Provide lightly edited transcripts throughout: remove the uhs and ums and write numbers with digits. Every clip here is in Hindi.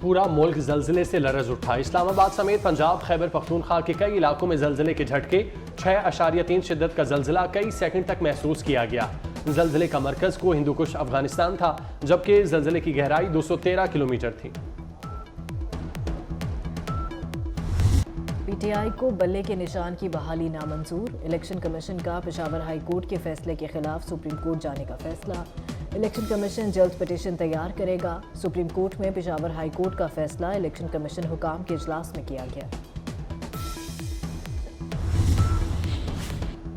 पूरा मुल्क जल्जले से लरज उठा। इस्लामाबाद समेत पंजाब, खैबर पख्तूनख्वा के कई इलाकों में जल्जले के झटके। 6.3 शिद्दत का जल्जला कई सेकंड तक महसूस किया गया। जल्जले का मरकज को हिंदुकुश अफगानिस्तान था, जबकि जल्जले की गहराई 213 किलोमीटर थी। पीटीआई को बल्ले के निशान की बहाली नामंजूर। इलेक्शन कमीशन का पेशावर हाई कोर्ट के फैसले के खिलाफ सुप्रीम कोर्ट जाने का फैसला। इलेक्शन कमीशन जल्द पिटीशन तैयार करेगा। सुप्रीम कोर्ट में पेशावर हाई कोर्ट का फैसला इलेक्शन कमीशन हुकाम के इजलास में किया गया।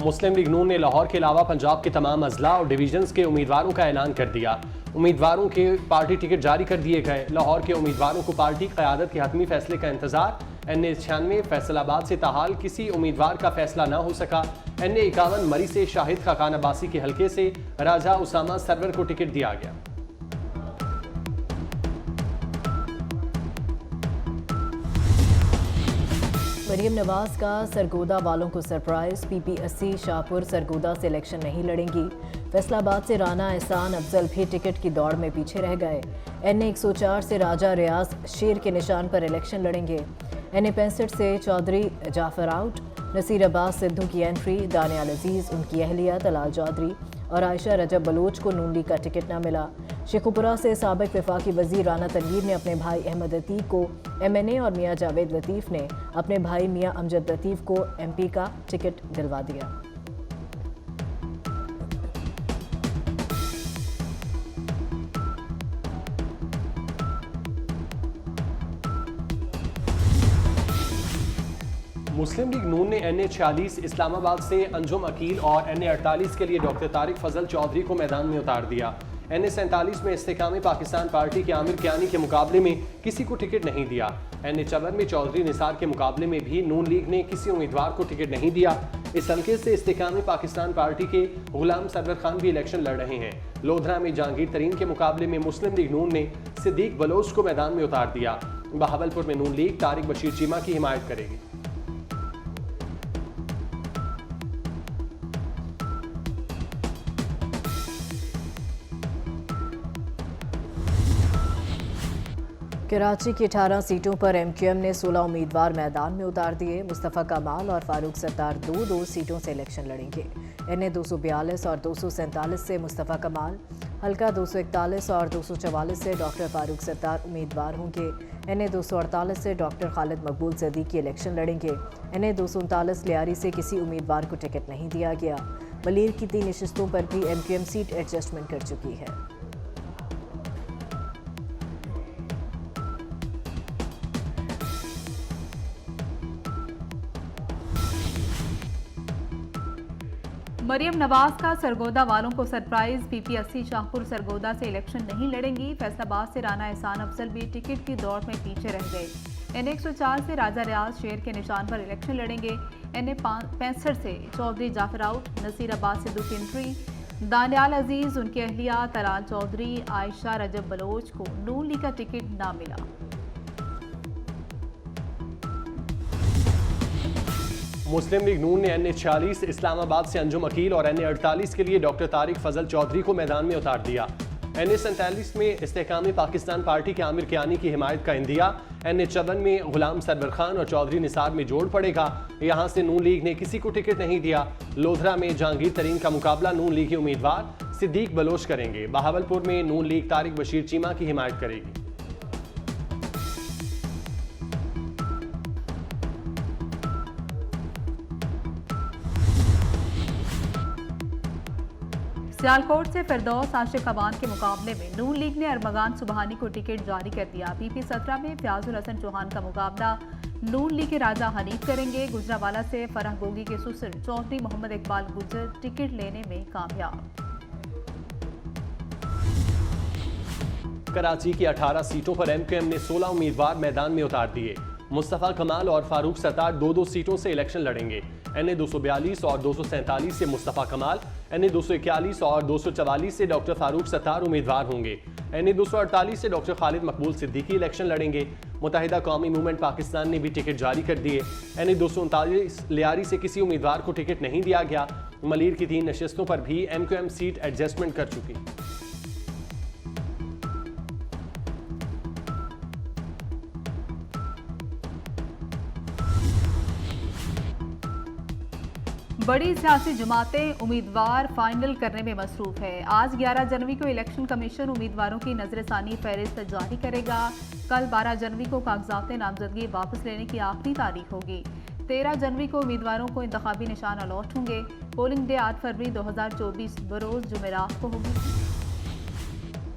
मुस्लिम लीग नून ने लाहौर के अलावा पंजाब के तमाम अजला और डिवीजन्स के उम्मीदवारों का ऐलान कर दिया। उम्मीदवारों के पार्टी टिकट जारी कर दिए गए। लाहौर के उम्मीदवारों को पार्टी क़यादत के हतमी फैसले का इंतजार। NA-96 फैसलाबाद से ताहाल किसी उम्मीदवार का फैसला न हो सका। NA-51 मरी से शाहिद खाकान अब्बासी के हल्के से राजा उसामा सरवर को टिकट दिया गया। मरियम नवाज का सरगोदा वालों को सरप्राइज। PP-80 शाहपुर सरगोदा से इलेक्शन नहीं लड़ेंगी। फैसलाबाद से राना एहसान अफजल भी टिकट की दौड़ में पीछे रह गए। NA-104 से राजा रियाज शेर के निशान पर इलेक्शन लड़ेंगे। NA-65 से चौधरी जाफर आउट। नसीर अब्बास सिद्धू की एंट्री। दानियाल अजीज, उनकी अहलिया तलाल चौधरी और आयशा रजब बलोच को नून लीग का टिकट न मिला। शेखुपुरा से साबिक वफाकी वजीर राना तनवीर ने अपने भाई अहमद अतीक को MNA और मियाँ जावेद लतीफ़ ने अपने भाई मियाँ अमजद लतीफ़ को MP का टिकट दिलवा दिया। मुस्लिम लीग नून ने NA-46 इस्लामाबाद से अंजुम अकील और NA-48 के लिए डॉक्टर तारिक फजल चौधरी को मैदान में उतार दिया। NA-47 में इस्तेकामी पाकिस्तान पार्टी के आमिर कियानी के मुकाबले में किसी को टिकट नहीं दिया। NA-54 में चौधरी निसार के मुकाबले में भी नून लीग ने किसी उम्मीदवार को टिकट नहीं दिया। इस हल्के से इस्तेकामी पाकिस्तान पार्टी के गुलाम सरवर खान भी इलेक्शन लड़ रहे हैं। लोधरा में जहांगीर तरीन के मुकाबले में मुस्लिम लीग नून ने सिद्दीक बलोच को मैदान में उतार दिया। बहावलपुर में नून लीग तारिक बशीर चीमा की हिमायत करेगी। कराची की 18 सीटों पर MQM ने 16 उम्मीदवार मैदान में उतार दिए। मुस्तफ़ा कमाल और फारूक सत्तार दो सीटों से इलेक्शन लड़ेंगे। NA-242 और 247 से मुस्तफ़ा कमाल, हल्का 241 और 244 से डॉक्टर फारूक सत्तार उम्मीदवार होंगे। NA-248 से डॉक्टर खालिद मकबूल सदीकी इलेक्शन लड़ेंगे। NA-239 लियारी से किसी उम्मीदवार को टिकट नहीं दिया गया। मलीर की 3 नशिस्तों पर भी MQM सीट एडजस्टमेंट कर चुकी है। मरियम नवाज का सरगोदा वालों को सरप्राइज। PP-80 शाहपुर सरगोदा से इलेक्शन नहीं लड़ेंगी। फैसलाबाद से राना एहसान अफजल भी टिकट की दौड़ में पीछे रह गए। NA-104 से राजा रियाज शेर के निशान पर इलेक्शन लड़ेंगे। NA-65 से चौधरी जाफर आउट। नसीर अब्बास सिद्धू की एंट्री। दानियाल अजीज, उनकी अहलिया तलाल चौधरी, आयशा रजब बलोच को नून लीग का टिकट ना मिला। मुस्लिम लीग नून ने NA-46 इस्लामाबाद से अंजुम अकील और NA-48 के लिए डॉक्टर तारिक फजल चौधरी को मैदान में उतार दिया। NA-47 में इस्तेकामी पाकिस्तान पार्टी के आमिर कियानी की हिमायत का इंदिया। NA-54 में गुलाम सरवर खान और चौधरी निसार में जोड़ पड़ेगा। यहाँ से नून लीग ने किसी को टिकट नहीं दिया। लोधरा में जहांगीर तरीन का मुकाबला नून लीग के उम्मीदवार सिद्दीक बलोच करेंगे। बहावलपुर में नून लीग तारिक बशीर चीमा की हिमायत करेगी। सियालकोट से फिरदौस आशिक अवान के मुकाबले में नून लीग ने अरमगान सुबहानी को टिकट जारी कर दिया। PP-17 में फयाजुल हसन चौहान का मुकाबला नून लीग के राजा हनीफ करेंगे। गुजरावाला से फराह गोगी के ससुर चौधरी मोहम्मद इकबाल गुजर टिकट लेने में कामयाब। कराची की 18 सीटों पर MQM ने 16 उम्मीदवार मैदान में उतार दिए। मुस्तफ़ा कमाल और फारूक सत्तार 2 सीटों से इलेक्शन लड़ेंगे। NA-242 और 247 से मुस्तफ़ा कमाल, NA-241 और 244 से डॉक्टर फारूक सत्तार उम्मीदवार होंगे। NA-248 से डॉक्टर खालिद मकबूल सिद्दीकी इलेक्शन लड़ेंगे। मुत्तहिदा कौमी मूवमेंट पाकिस्तान ने भी टिकट जारी कर दिए। NA-239 लियारी से किसी उम्मीदवार को टिकट नहीं दिया गया। मलीर की 3 नशिस्तों पर भी MQM सीट एडजस्टमेंट कर चुकी। बड़ी सियासी जमातें उम्मीदवार फाइनल करने में मसरूफ है। आज 11 जनवरी को इलेक्शन कमीशन उम्मीदवारों की नजरसानी फहरिस्त जारी करेगा। कल 12 जनवरी को कागजात नामजदगी वापस लेने की आखिरी तारीख होगी। 13 जनवरी को उम्मीदवारों को इंतखाबी निशान अलॉट होंगे। पोलिंग डे 8 फरवरी 2024 बरोज जुमेरात को होगी।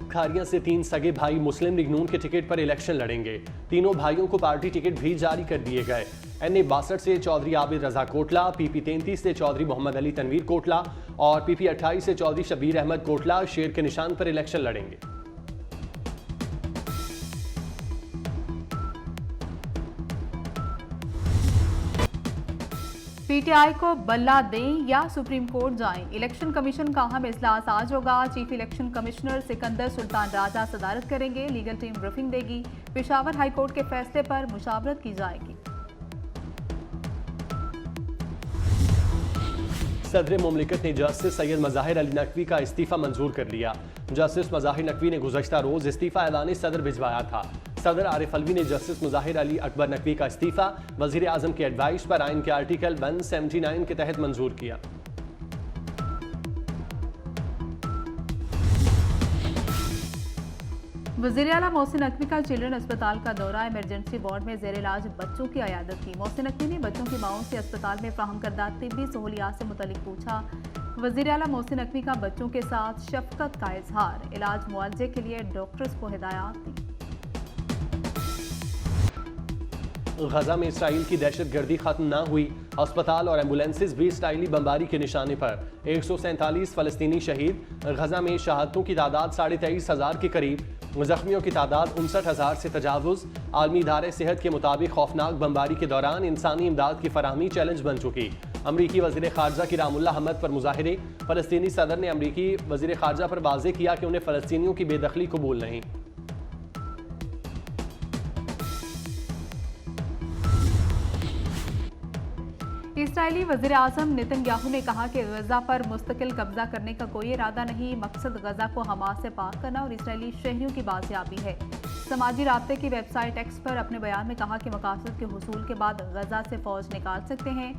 खारिया से 3 सगे भाई मुस्लिम लीग नून के टिकट पर इलेक्शन लड़ेंगे। तीनों भाइयों को पार्टी टिकट भी जारी कर दिए गए। NA 62 से चौधरी आबिद रजा कोटला, PP 33 से चौधरी मोहम्मद अली तनवीर कोटला और PP 28 से चौधरी शबीर अहमद कोटला शेर के निशान पर इलेक्शन लड़ेंगे। PTI को बल्ला दें या सुप्रीम कोर्ट जाएं, इलेक्शन कमीशन का अहम इजलास आज होगा। Chief election commissioner Sikandar Sultan Raja सदारत करेंगे। लीगल टीम ब्रीफिंग देगी। पेशावर हाई कोर्ट के फैसले पर मुशावरत की जाएगी। सदर मुमलिकत ने जस्टिस सैयद मज़ाहिर अली नकवी का इस्तीफ़ा मंजूर कर लिया। जस्टिस मज़ाहिर नकवी ने गुज़श्ता रोज़ इस्तीफ़ा ऐलान सदर भिजवाया था। सदर आरिफ अलवी ने जस्टिस मुज़ाहिर अली अकबर नकवी का इस्तीफ़ा वज़ीर आज़म के एडवाइस पर आइन के आर्टिकल 179 के तहत मंजूर किया। वज़ीर आला मोहसिन नकवी का चिल्ड्रन अस्पताल का दौरा। इमरजेंसी वार्ड में ज़ेर इलाज बच्चों की अयादत की। मोहसिन नकवी ने बच्चों की माओं से अस्पताल में फ़राहम करदा तिब्बी सहूलियात से मुतल्लिक पूछा। वज़ीर आला मोहसिन नकवी का बच्चों के साथ शफ़क़त का इजहार। इलाज मुआवजे के लिए डॉक्टर्स को हिदायत दी। गजा में इसराइल की दहशतगर्दी खत्म न हुई। अस्पताल और एम्बुलेंसेज भी इसराइली बमबारी के निशाने पर। 147 फ़लस्तीनी शहीद। गजा में शहादतों की तादाद 23,500 के करीब। जख्मियों की तादाद 59,000 से तजावुज़। आलमी इदारे सेहत के मुताबिक खौफनाक बमबारी के दौरान इंसानी इमदाद की फराहमी चैलेंज बन चुकी। अमरीकी वज़ीर ख़ारजा की रामुल्लाह हमद पर मुज़ाहिरे। फ़लस्तीनी सदर ने अमरीकी वज़ीर ख़ारजा पर वाज़ेह किया कि उन्हें फ़लस्तीनियों की बेदखली कबूल नहीं। इसराइली वज़ीर आज़म नेतन्याहू ने कहा कि गजा पर मुस्तकिल कब्जा करने का कोई इरादा नहीं। मकसद गजा को हमास से पाक करना और इसराइली शहरियों की बाजियाबी है। समाजी राब्ते की वेबसाइट एक्स पर अपने बयान में कहा कि मकासद के हुसूल के बाद गजा से फौज निकाल सकते हैं।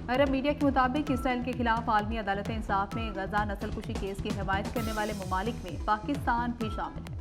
अरब मीडिया के मुताबिक इसराइल के खिलाफ आलमी अदालत इंसाफ में गजा नस्लकुशी केस की हिमायत करने वाले ममालिक में पाकिस्तान भी शामिल है।